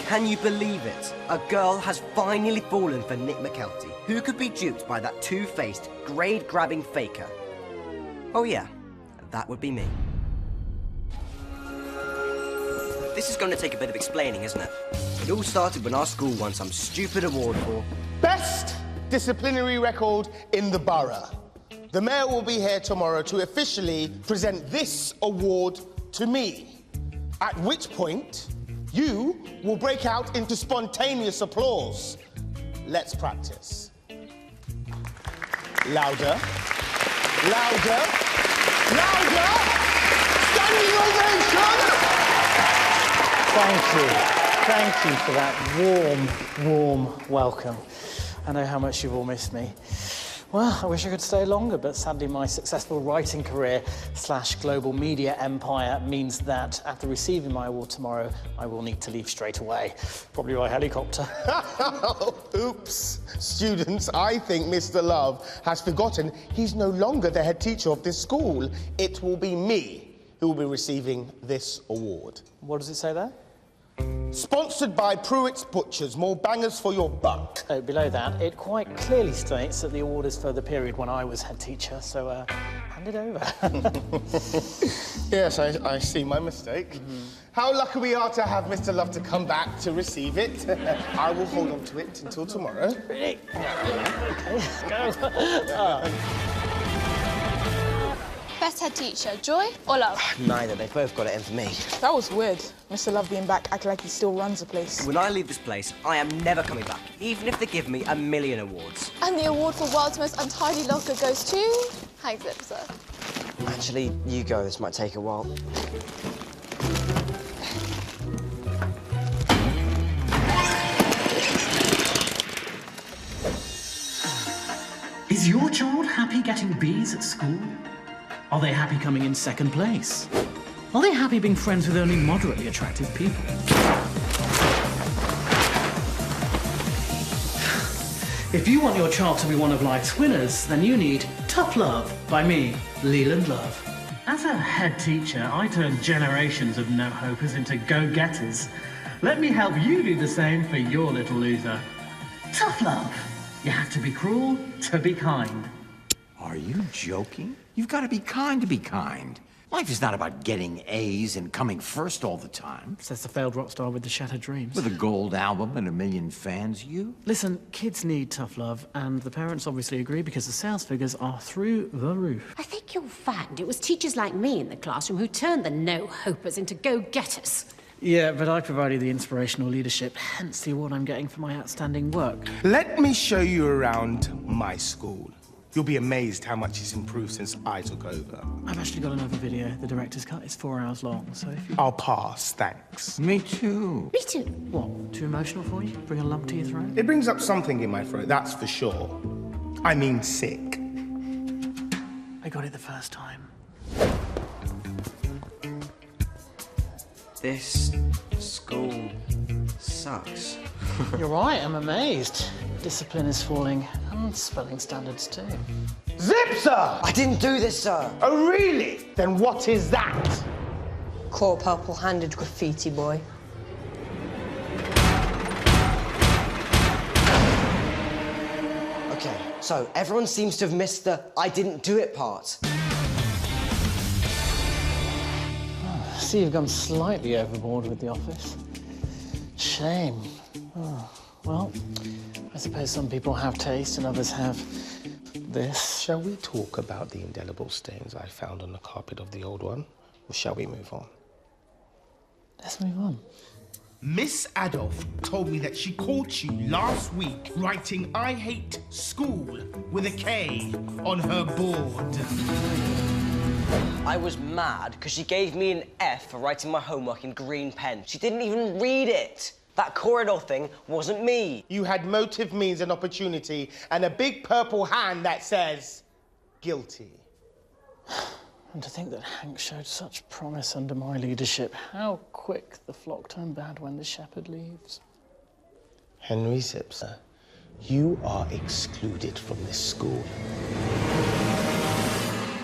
Can you believe it? A girl has finally fallen for Nick McKelty. Who could be duped by that two-faced, grade-grabbing faker? Oh yeah, that would be me. This is going to take a bit of explaining, isn't it? It all started when our school won some stupid award for... Best disciplinary record in the borough. The mayor will be here tomorrow to officially present this award to me. At which point, you will break out into spontaneous applause. Let's practice. Louder. Louder. Louder! Standing ovation! Thank you. Thank you for that warm welcome. I know how much you've all missed me. Well, I wish I could stay longer, but sadly my successful writing career / global media empire means that after receiving my award tomorrow, I will need to leave straight away, probably by helicopter. Oops. Students, I think Mr. Love has forgotten he's no longer the head teacher of this school. It will be me who will be receiving this award. What does it say there? Sponsored by Pruitt's Butchers, more bangers for your buck. Oh, below that, it quite clearly states that the award is for the period when I was head teacher, so hand it over. Yes, I see my mistake. How lucky we are to have Mr. Love to come back to receive it. I will hold on to it until tomorrow. Really? Okay, go. Best head teacher, Joy or Love? Neither, they both got it in for me. That was weird. Mr. Love being back, acting like he still runs the place. When I leave this place, I am never coming back, even if they give me 1,000,000 awards. And the award for world's most untidy locker goes to... Hi, Zipzer. Actually, you go. This might take a while. Is your child happy getting B's at school? Are they happy coming in second place? Are they happy being friends with only moderately attractive people? If you want your child to be one of life's winners, then you need Tough Love by me, Leland Love. As a head teacher, I turn generations of no-hopers into go-getters. Let me help you do the same for your little loser. Tough Love. You have to be cruel to be kind. Are you joking? You've got to be kind to be kind. Life is not about getting A's and coming first all the time. Says the failed rock star with the shattered dreams. With a gold album and 1 million fans, you? Listen, kids need tough love, and the parents obviously agree because the sales figures are through the roof. I think you'll find it was teachers like me in the classroom who turned the no-hopers into go-getters. Yeah, but I provided the inspirational leadership, hence the award I'm getting for my outstanding work. Let me show you around my school. You'll be amazed how much it's improved since I took over. I've actually got another video, the director's cut. It's 4 hours long, so if you... I'll pass, thanks. Me too. Me too. What, too emotional for you? Bring a lump to your throat? It brings up something in my throat, that's for sure. I mean sick. I got it the first time. This school sucks. You're right, I'm amazed. Discipline is falling, and spelling standards too. Zipzer! I didn't do this, sir. Oh, really? Then what is that? Core purple-handed graffiti boy. Okay, so everyone seems to have missed the I didn't do it part. I see you've gone slightly overboard with the office. Shame. Oh, well, I suppose some people have taste and others have this. Shall we talk about the indelible stains I found on the carpet of the old one? Or shall we move on? Let's move on. Miss Adolph told me that she caught you last week writing I hate school with a K on her board. I was mad because she gave me an F for writing my homework in green pen. She didn't even read it. That corridor thing wasn't me. You had motive, means, and opportunity, and a big purple hand that says, guilty. And to think that Hank showed such promise under my leadership. How quick the flock turned bad when the shepherd leaves. Henry Zipzer, you are excluded from this school.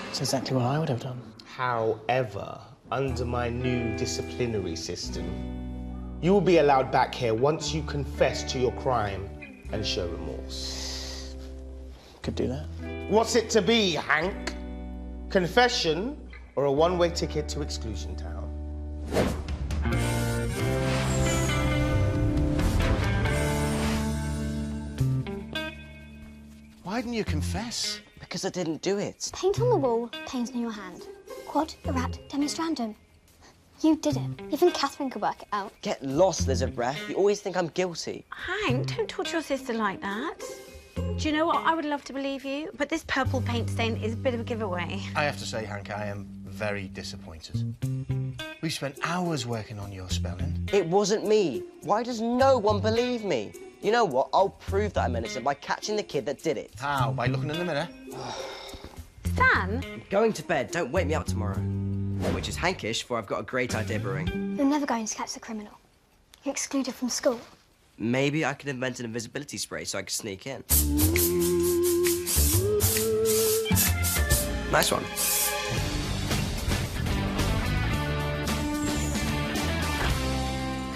It's exactly what I would have done. However, under my new disciplinary system, You will be allowed back here once you confess to your crime and show remorse. Could do that. What's it to be, Hank? Confession or a one-way ticket to Exclusion Town? Why didn't you confess? Because I didn't do it. Paint on the wall, paint in your hand. Quod erat demonstrandum. You did it. Even Catherine could work it out. Get lost, Lizard Breath. You always think I'm guilty. Hank, don't talk to your sister like that. Do you know what? I would love to believe you, but this purple paint stain is a bit of a giveaway. I have to say, Hank, I am very disappointed. We spent hours working on your spelling. It wasn't me. Why does no one believe me? You know what? I'll prove that I'm innocent by catching the kid that did it. How? By looking in the mirror? Stan? Going to bed. Don't wake me up tomorrow. Which is Hankish, for I've got a great idea brewing. You're never going to catch the criminal. You're excluded from school. Maybe I could invent an invisibility spray so I could sneak in. Nice one.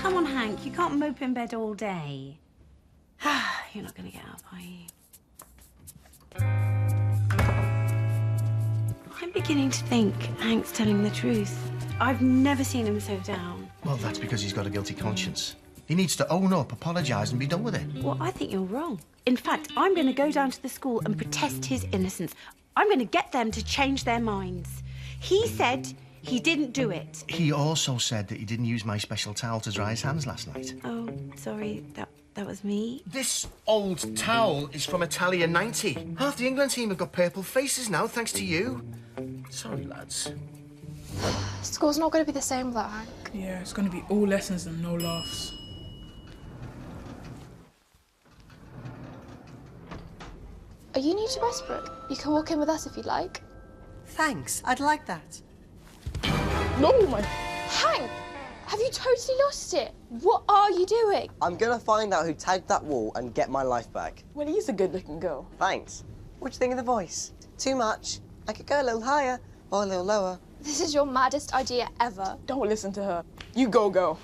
Come on, Hank, you can't mope in bed all day. You're not going to get up, are you? I'm beginning to think Hank's telling the truth. I've never seen him so down. Well, that's because he's got a guilty conscience. He needs to own up, apologise and be done with it. Well, I think you're wrong. In fact, I'm going to go down to the school and protest his innocence. I'm going to get them to change their minds. He said he didn't do it. He also said that he didn't use my special towel to dry his hands last night. Oh, sorry, that was me. This old towel is from Italia 90. Half the England team have got purple faces now, thanks to you. Sorry, lads. School's not going to be the same without Hank. Yeah, it's going to be all lessons and no laughs. Are you new to Westbrook? You can walk in with us if you'd like. Thanks. I'd like that. No, my... Hank! Have you totally lost it? What are you doing? I'm gonna find out who tagged that wall and get my life back. Well, he's a good-looking girl. Thanks. What do you think of the voice? Too much? I could go a little higher or a little lower. This is your maddest idea ever. Don't listen to her. You go, girl.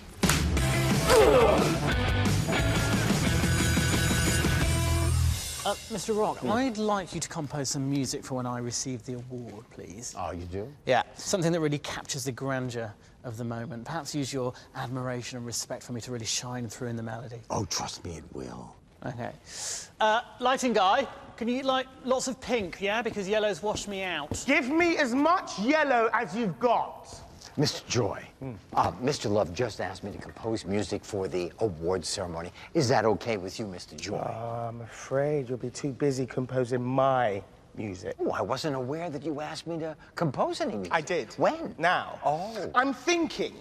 Mr. Rock, I'd like you to compose some music for when I receive the award, please. Oh, you do? Yeah, something that really captures the grandeur of the moment. Perhaps use your admiration and respect for me to really shine through in the melody. Oh, trust me, it will. OK. Lighting guy, can you like lots of pink, yeah? Because yellow's washed me out. Give me as much yellow as you've got. Mr. Joy, Mr. Love just asked me to compose music for the award ceremony. Is that okay with you, Mr. Joy? I'm afraid you'll be too busy composing my music. Oh, I wasn't aware that you asked me to compose any music. I did. When? Now. Oh. I'm thinking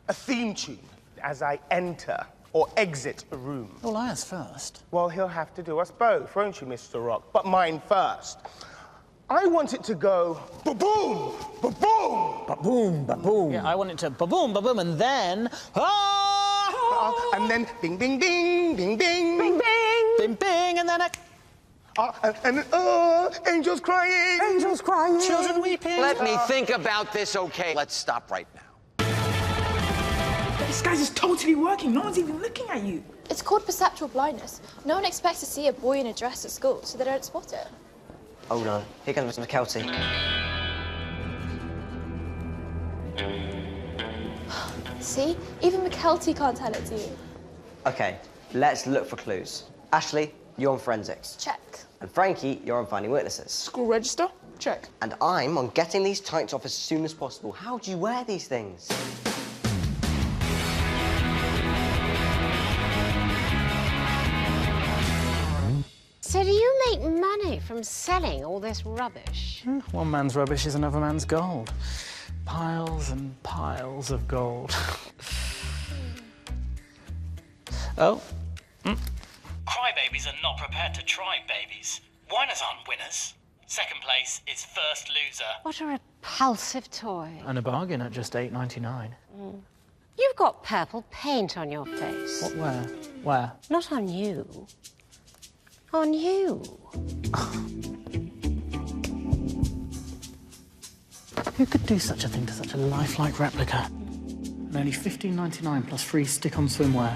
a theme tune as I enter or exit a room. Well, I asked first. Well, he'll have to do us both, won't you, Mr. Rock? But mine first. I want it to go ba-boom, ba-boom. Ba-boom, ba-boom. Yeah, I want it to ba-boom, ba-boom, and then... And then ding, ding, ding, ding, ding. Bing, bing. Bing, bing, and then angels crying. Angels crying. Children weeping. Let me think about this, okay? Let's stop right now. This guy's just totally working. No one's even looking at you. It's called perceptual blindness. No one expects to see a boy in a dress at school, so they don't spot it. Oh no, here comes Mr. McKelty. See? Even McKelty can't tell it to you. Okay, let's look for clues. Ashley, you're on forensics. Check. And Frankie, you're on finding witnesses. School register? Check. And I'm on getting these tights off as soon as possible. How do you wear these things? So do you make money from selling all this rubbish? One man's rubbish is another man's gold. Piles and piles of gold. Oh. Crybabies are not prepared to try babies. Whiners aren't winners. Second place is first loser. What a repulsive toy. And a bargain at just $8.99. You've got purple paint on your face. What, where? Where? Not on you. On you. Who could do such a thing to such a lifelike replica? and only $15.99 plus free stick-on swimwear.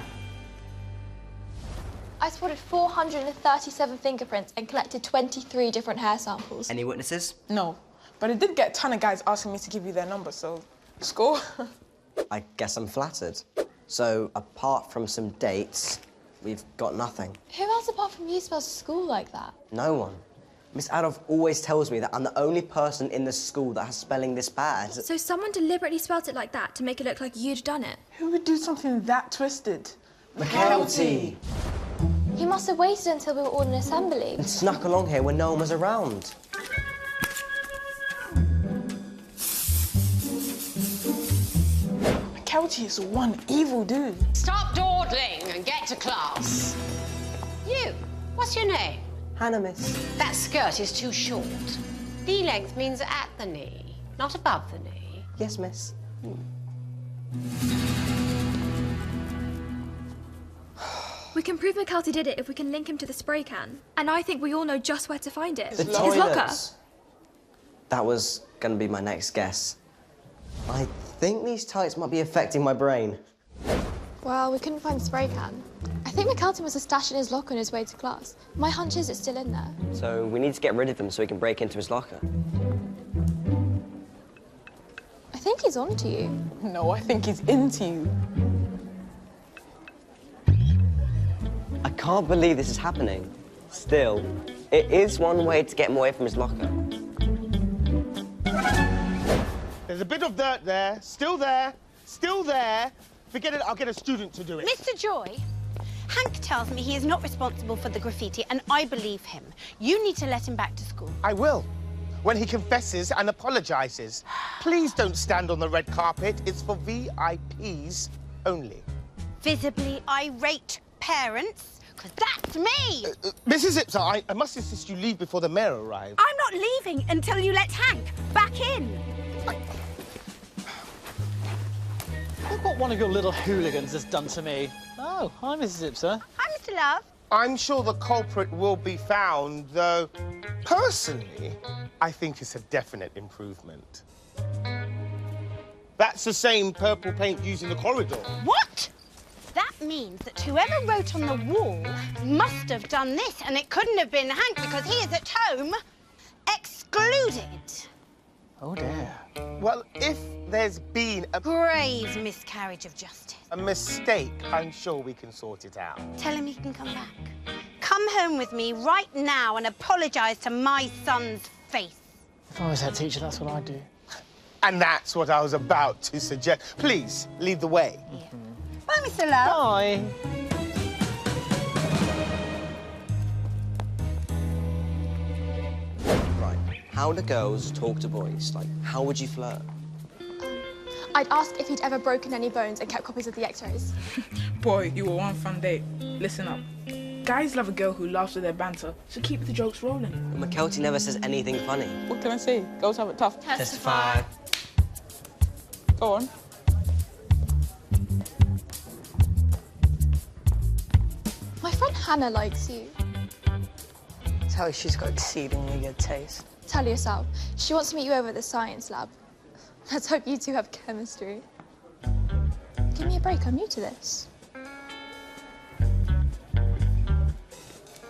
I spotted 437 fingerprints and collected 23 different hair samples. Any witnesses? No, but I did get a ton of guys asking me to give you their number, so score. I guess I'm flattered. So, apart from some dates, we've got nothing. Who else apart from you spells school like that? No one. Miss Adolf always tells me that I'm the only person in the school that has spelling this bad. So someone deliberately spelt it like that to make it look like you'd done it? Who would do something that twisted? McKelty! He must have waited until we were all in assembly. And snuck along here when no one was around. McKelty is one evil dude. Stop dawdling and get to class. You, what's your name? Hannah, miss. That skirt is too short. Knee length means at the knee, not above the knee. Yes, miss. We can prove McKelty did it if we can link him to the spray can. And I think we all know just where to find it. The His locker. toilets. That was going to be my next guess. I think these tights might be affecting my brain. Well, we couldn't find the spray can. I think McKelty must have stashed it in his locker on his way to class. My hunch is it's still in there. So we need to get rid of him so we can break into his locker. I think he's on to you. No, I think he's into you. I can't believe this is happening. Still, it is one way to get him away from his locker. There's a bit of dirt there. Still there. Still there. Forget it, I'll get a student to do it. Mr. Joy, Hank tells me he is not responsible for the graffiti, and I believe him. You need to let him back to school. I will. When he confesses and apologizes. Please don't stand on the red carpet. It's for VIPs only. Visibly irate parents, because that's me! Mrs. Zipzer, I must insist you leave before the mayor arrives. I'm not leaving until you let Hank back in. Look what one of your little hooligans has done to me. Oh, hi, Mrs. Zipzer. Hi, Mr. Love. I'm sure the culprit will be found, though, personally, I think it's a definite improvement. That's the same purple paint used in the corridor. What? That means that whoever wrote on the wall must have done this, and it couldn't have been Hank because he is at home excluded. Oh, dear. Well, if there's been a grave miscarriage of justice, a mistake, I'm sure we can sort it out. Tell him he can come back. Come home with me right now and apologise to my son's face. If I was head teacher, that's what I'd do. And that's what I was about to suggest. Please, lead the way. Yeah. Bye, Mr. Love. Bye. Right. How do girls talk to boys? Like, how would you flirt? I'd ask if he'd ever broken any bones and kept copies of the x-rays. Boy, you were one fun date. Listen up. Guys love a girl who laughs at their banter, so keep the jokes rolling. But McKelty never says anything funny. What can I say? Girls have it tough. Testify. Go on. My friend Hannah likes you. Tell her she's got exceedingly good taste. Tell yourself. She wants to meet you over at the science lab. Let's hope you two have chemistry. Give me a break, I'm new to this.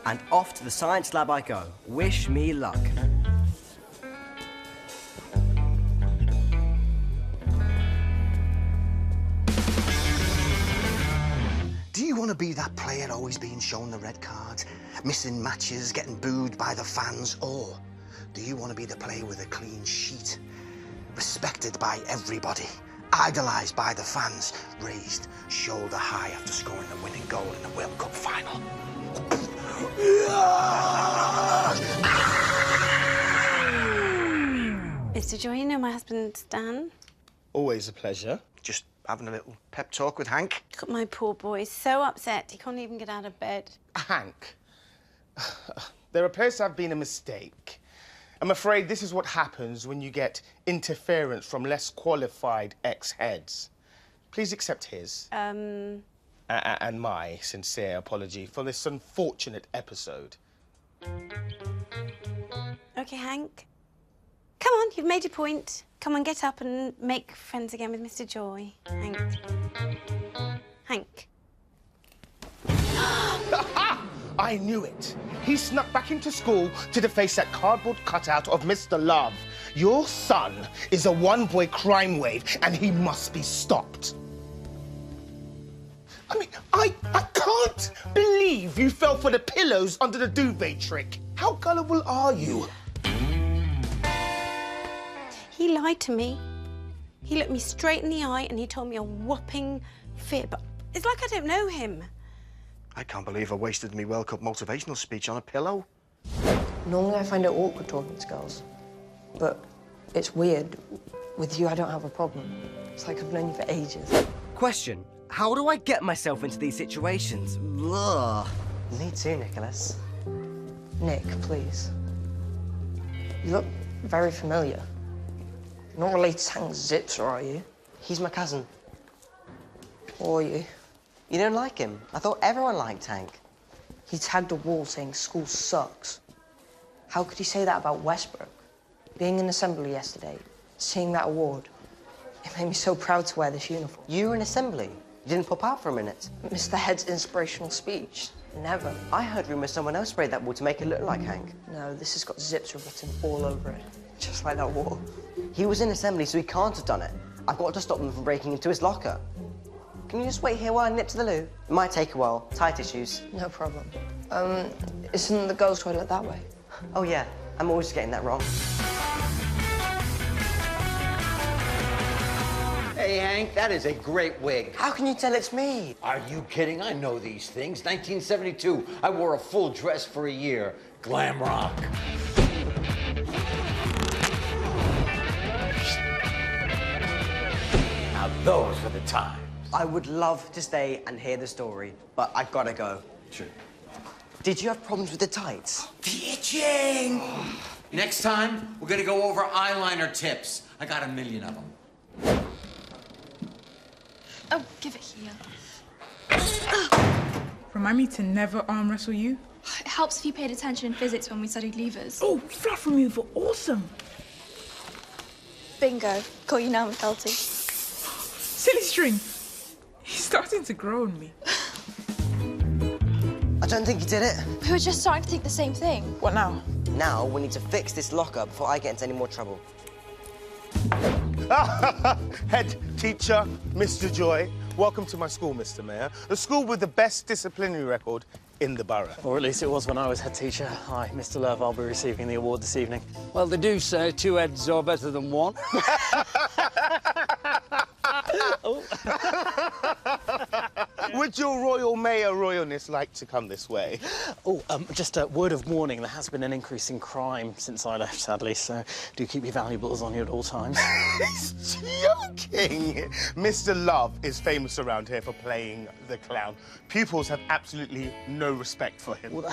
And off to the science lab I go. Wish me luck. Do you want to be that player always being shown the red cards, missing matches, getting booed by the fans, or do you want to be the player with a clean sheet, respected by everybody, idolised by the fans, raised shoulder high after scoring the winning goal in the World Cup final? Mr. Joy, you know my husband, Stan? Always a pleasure. Just having a little pep talk with Hank. God, my poor boy is so upset he can't even get out of bed. Hank, there appears to have been a mistake. I'm afraid this is what happens when you get interference from less qualified ex-heads. Please accept his and my sincere apology for this unfortunate episode. OK, Hank. Come on, you've made your point. Come on, get up and make friends again with Mr. Joy. Hank. Hank. I knew it. He snuck back into school to deface that cardboard cutout of Mr. Love. Your son is a one-boy crime wave, and he must be stopped. I mean, I can't believe you fell for the pillows under the duvet trick. How gullible are you? He lied to me. He looked me straight in the eye and he told me a whopping fib. It's like I don't know him. I can't believe I wasted me World Cup motivational speech on a pillow. Normally I find it awkward talking to girls, but it's weird. With you, I don't have a problem. It's like I've known you for ages. Question. How do I get myself into these situations? Ugh. Me too, Nicholas. Nick, please. You look very familiar. You're not related to Hank Zipzer, are you? He's my cousin. Or are you? You don't like him? I thought everyone liked Hank. He tagged a wall saying school sucks. How could he say that about Westbrook? Being in assembly yesterday, seeing that award, it made me so proud to wear this uniform. You were in assembly? You didn't pop out for a minute? Missed the head's inspirational speech. Never. I heard rumours someone else sprayed that wall to make it look like Hank. No, this has got Zipzer written all over it. Just like that wall. He was in assembly, so he can't have done it. I've got to stop them from breaking into his locker. Can you just wait here while I nip to the loo? It might take a while. Tie tissues. No problem. Isn't the girls' toilet that way? Oh, yeah. I'm always getting that wrong. Hey, Hank, that is a great wig. How can you tell it's me? Are you kidding? I know these things. 1972, I wore a full dress for a year. Glam rock. Now those are the times. I would love to stay and hear the story, but I've got to go. Sure. Did you have problems with the tights? Itching! Next time, we're gonna go over eyeliner tips. I got 1 million of them. Oh, give it here. Remind me to never arm wrestle you. It helps if you paid attention in physics when we studied levers. Oh, fluff remover, awesome. Bingo. Call you now, McKelty. Silly string. He's starting to grow on me. I don't think you did it. We were just starting to think the same thing. What now? Now we need to fix this locker before I get into any more trouble. Head teacher, Mr. Joy. Welcome to my school, Mr. Mayor. The school with the best disciplinary record in the borough. Or at least it was when I was head teacher. Hi, Mr. Love, I'll be receiving the award this evening. Well, they do say 2 heads are better than 1. Would your Royal Mayor Royalness like to come this way? Oh, just a word of warning, there has been an increase in crime since I left, sadly, so do keep your valuables on you at all times. He's joking! Mr. Love is famous around here for playing the clown. Pupils have absolutely no respect for him. Well,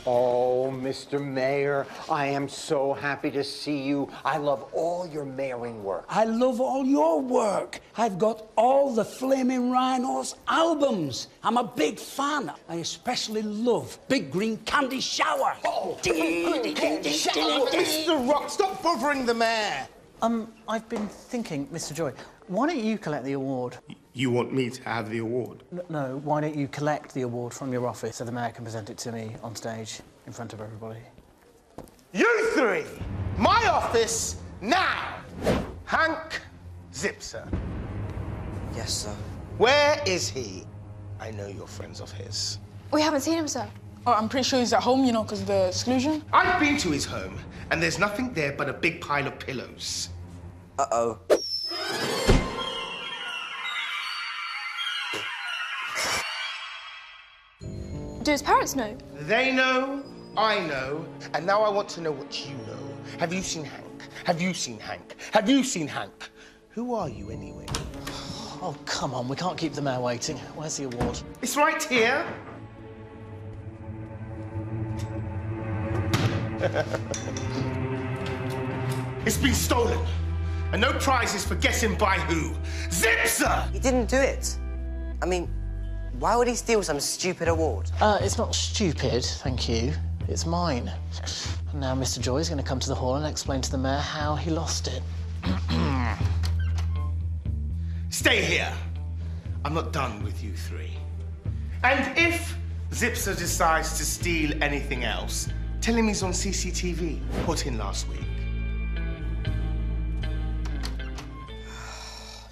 Oh, Mr. Mayor, I am so happy to see you. I love all your mayoring work. I love all your work. I've got all the Flaming Rhinos albums. I'm a big fan. I especially love Big Green Candy Shower. Oh, Mr. Rock, stop bothering the mayor. I've been thinking, Mr. Joy, why don't you collect the award? You want me to have the award? No, why don't you collect the award from your office so the mayor can present it to me on stage in front of everybody? You three! My office, now! Hank Zipzer. Yes, sir. Where is he? I know you're friends of his. We haven't seen him, sir. Oh, I'm pretty sure he's at home, you know, because of the exclusion. I've been to his home, and there's nothing there but a big pile of pillows. Uh-oh. Do his parents know? They know, I know, and now I want to know what you know. Have you seen Hank? Have you seen Hank? Have you seen Hank? Who are you, anyway? Oh, come on, we can't keep the mayor waiting. Where's the award? It's right here. It's been stolen, and no prizes for guessing by who. Zipzer! He didn't do it. I mean, Why would he steal some stupid award? It's not stupid, thank you. It's mine. And now Mr. Joy's going to come to the hall and explain to the mayor how he lost it. Stay here. I'm not done with you three. And if Zipzer decides to steal anything else, tell him he's on CCTV, put in last week.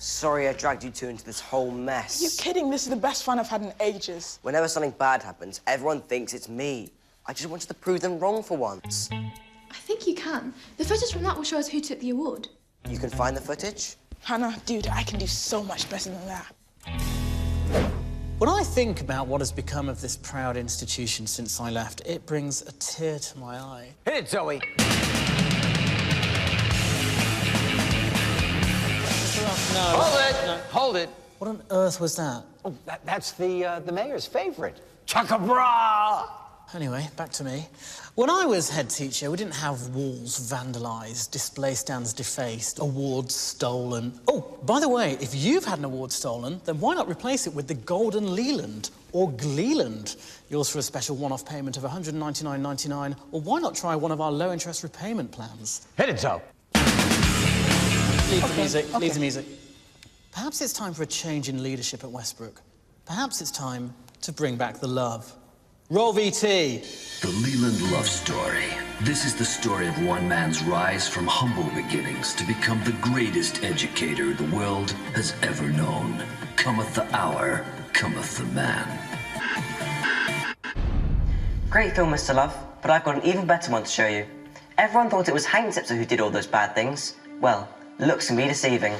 Sorry I dragged you two into this whole mess. You're kidding. This is the best fun I've had in ages. Whenever something bad happens, everyone thinks it's me. I just wanted to prove them wrong for once. I think you can. The footage from that will show us who took the award. You can find the footage? Hannah, dude, I can do so much better than that. When I think about what has become of this proud institution since I left, it brings a tear to my eye. Hit it, Zoe. No. Hold it! No. Hold it. What on earth was that? Oh, that's the mayor's favorite. Chaka-bra! Anyway, back to me. When I was head teacher, we didn't have walls vandalised, display stands defaced, awards stolen. Oh, by the way, if you've had an award stolen, then why not replace it with the Golden Leland or Gleeland? Yours for a special one-off payment of $199.99, or why not try one of our low-interest repayment plans? Hit it, Zoe. Leave the music, leave the music. Perhaps it's time for a change in leadership at Westbrook. Perhaps it's time to bring back the love. Roll VT. The Leland Love Story. This is the story of one man's rise from humble beginnings to become the greatest educator the world has ever known. Cometh the hour, cometh the man. Great film, Mr. Love, but I've got an even better one to show you. Everyone thought it was Hank Zipzer who did all those bad things. Well, looks can be deceiving.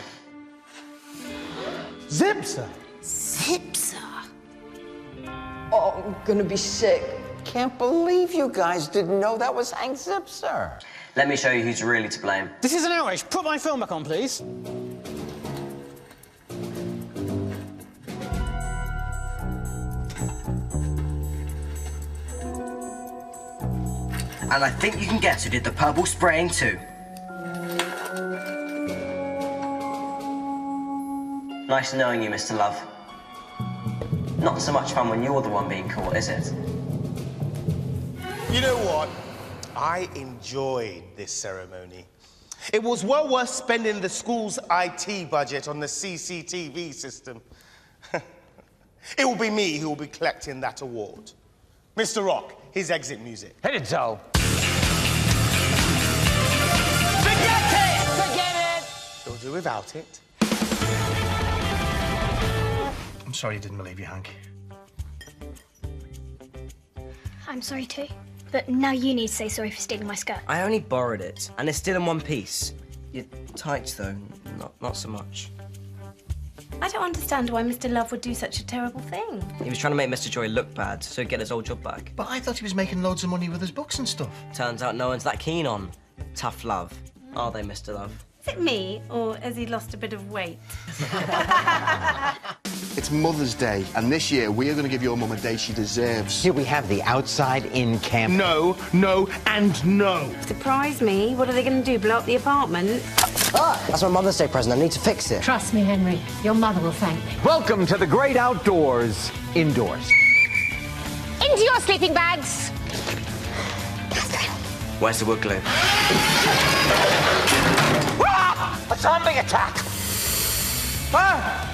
Zipzer? Zipzer? Oh, I'm gonna be sick. Can't believe you guys didn't know that was Hank Zipzer. Let me show you who's really to blame. This is an outrage. Put my film back on, please. And I think you can guess who did the purple spraying too. Nice knowing you, Mr. Love. Not so much fun when you're the one being caught, is it? You know what? I enjoyed this ceremony. It was well worth spending the school's IT budget on the CCTV system. It will be me who will be collecting that award. Mr. Rock, his exit music. Hit it, Zoe. Forget it! Forget it! You'll do without it. I'm sorry I didn't believe you, Hank. I'm sorry too. But now you need to say sorry for stealing my skirt. I only borrowed it, and it's still in one piece. Your tights, though, not so much. I don't understand why Mr. Love would do such a terrible thing. He was trying to make Mr. Joy look bad, so he'd get his old job back. But I thought he was making loads of money with his books and stuff. Turns out no one's that keen on tough love. Are they, Mr. Love? Is it me, or has he lost a bit of weight? It's Mother's Day, and this year we are going to give your mum a day she deserves. Here we have the outside-in camp. No, no, and no. Surprise me. What are they going to do, blow up the apartment? Ah, that's my Mother's Day present. I need to fix it. Trust me, Henry. Your mother will thank me. Welcome to the great outdoors, indoors. Into your sleeping bags. Where's the wood glue? A zombie attack! Ah!